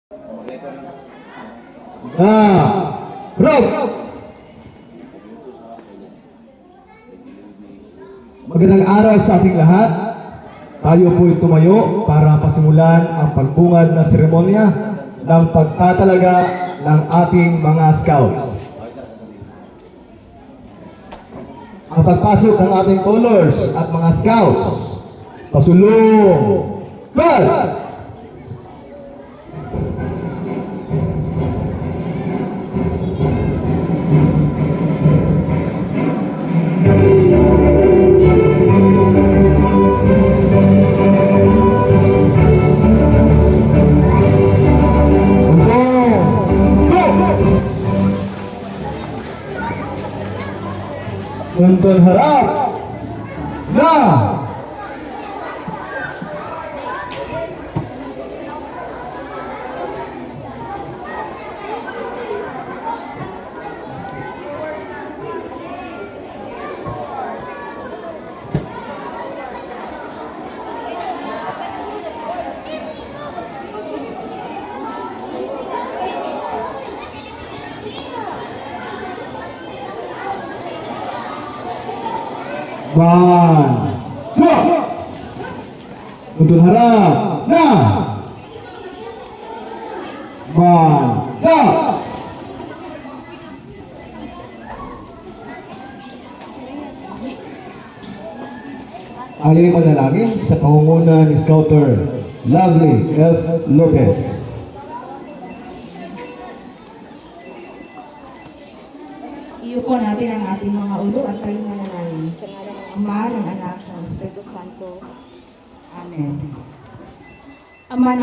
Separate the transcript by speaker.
Speaker 1: Rob! Magandang araw sa ating lahat. Tayo po'y tumayo para pasimulan ang pagbungad na seremonya ng pagtatalaga ng ating mga scouts. Ang pagpasok ng ating colors at mga scouts. Pasulong! Bal! Tuntun harap na One, two. Tuntun harap na one, go. Ay manalangin sa pangunguna ni Scouter Lovely F. Lopez.
Speaker 2: Iyuko natin ang ating mga ulo at tayo manalangin. Sa ngalan ng Ama, ng Anak, ng Espiritu Santo. Amen. Ama